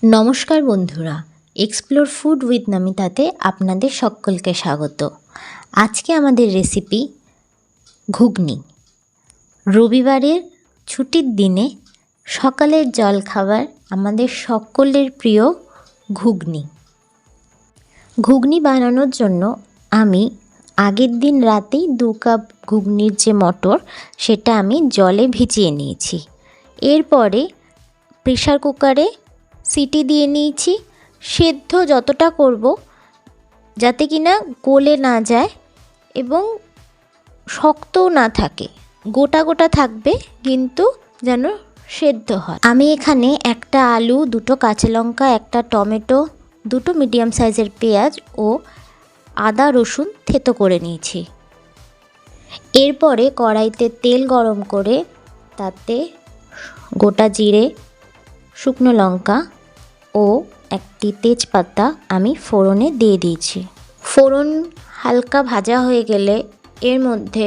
নমস্কার বন্ধুরা, explore food with নমিতাতে আপনাদের সকলকে স্বাগত। আজকে আমাদের রেসিপি ঘুগনি। রবিবারের ছুটির দিনে সকালের জলখাবার আমাদের সকলের প্রিয় ঘুগনি। ঘুগনি বানানোর জন্য আমি আগের দিন রাতেই 2 কাপ ঘুগনির যে মটর সেটা আমি জলে ভিজিয়ে নিয়েছি। এরপরে প্রেসার কুকারে সিটি দিয়ে নিয়েছি। সেদ্ধ যতটা করব যাতে কিনা গলে না যায় এবং শক্তও না থাকে, গোটা গোটা থাকবে কিন্তু যেন সেদ্ধ হয়। আমি এখানে একটা আলু, 2টো কাঁচা লঙ্কা, একটা টমেটো, 2টো মিডিয়াম সাইজের পেঁয়াজ ও আদা রসুন থেতো করে নিয়েছি। এরপরে কড়াইতে তেল গরম করে তাতে গোটা জিরে, শুকনো লঙ্কা ও একটি তেজপাতা আমি ফোড়নে দিয়ে দিয়েছি। ফোড়ন হালকা ভাজা হয়ে গেলে এর মধ্যে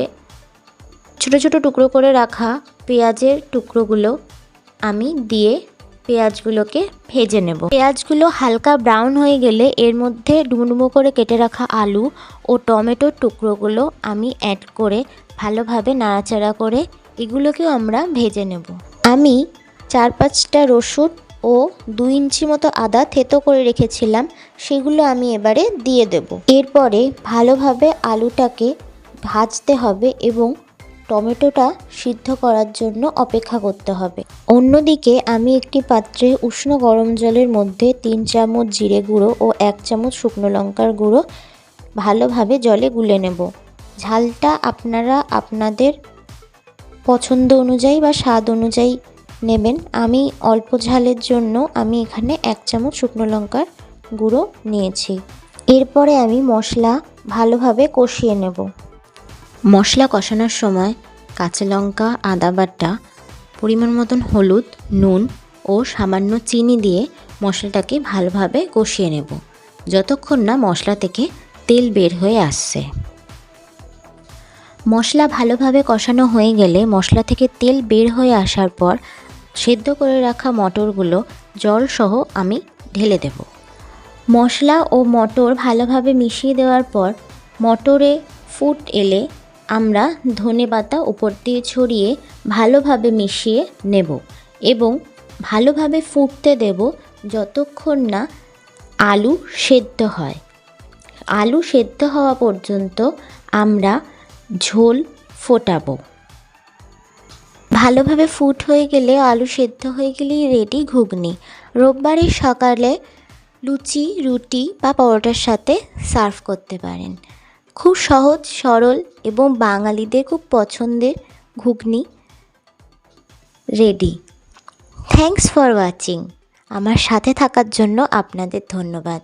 ছোটো ছোটো টুকরো করে রাখা পেঁয়াজের টুকরোগুলো আমি দিয়ে পেঁয়াজগুলোকে ভেজে নেব। পেঁয়াজগুলো হালকা ব্রাউন হয়ে গেলে এর মধ্যে ডুমো ডুমো করে কেটে রাখা আলু ও টমেটোর টুকরোগুলো আমি অ্যাড করে ভালোভাবে নাড়াচাড়া করে এগুলোকেও আমরা ভেজে নেব। আমি 4-5টা রসুন ও 2 ইঞ্চি মতো আদা থেতো করে রেখেছিলাম, সেগুলো আমি এবারে দিয়ে দেব। এরপরে ভালোভাবে আলুটাকে ভাজতে হবে এবং টমেটোটা সিদ্ধ করার জন্য অপেক্ষা করতে হবে। অন্যদিকে আমি একটি পাত্রে উষ্ণ গরম জলের মধ্যে 3 চামচ জিরে গুঁড়ো ও 1 চামচ শুকনো লঙ্কার গুঁড়ো ভালোভাবে জলে গুলে নেব। ঝালটা আপনারা আপনাদের পছন্দ অনুযায়ী বা স্বাদ অনুযায়ী নেবেন। আমি অল্প ঝালের জন্য আমি এখানে 1 চামচ শুকনো লঙ্কার গুঁড়ো নিয়েছি। এরপরে আমি মশলা ভালোভাবে কষিয়ে নেব। মশলা কষানোর সময় কাঁচা লঙ্কা, আদা বাটা, পরিমাণ মতন হলুদ, নুন ও সামান্য চিনি দিয়ে মশলাটাকে ভালোভাবে কষিয়ে নেব যতক্ষণ না মশলা থেকে তেল বের হয়ে আসছে। মশলা ভালোভাবে কষানো হয়ে গেলে মশলা থেকে তেল বের হয়ে আসার পর সেদ্ধ করে রাখা মটরগুলো জল সহ আমি ঢেলে দেব। মশলা ও মটর ভালোভাবে মিশিয়ে দেওয়ার পর মটরে ফুট এলে আমরা ধনেপাতা উপর দিয়ে ছড়িয়ে ভালোভাবে মিশিয়ে নেব এবং ভালোভাবে ফুটতে দেব যতক্ষণ না আলু সেদ্ধ হয়। আলু সেদ্ধ হওয়া পর্যন্ত আমরা ঝোল ফোটাবো। ভালোভাবে ফুট হয়ে গেলে, আলু সেদ্ধ হয়ে গেলেই রেডি ঘুগনি। রোববারের সকালে লুচি, রুটি বা পরোটার সাথে সার্ভ করতে পারেন। খুব সহজ সরল এবং বাঙালিদের খুব পছন্দের ঘুগনি রেডি। Thanks for watching. আমার সাথে থাকার জন্য আপনাদের ধন্যবাদ।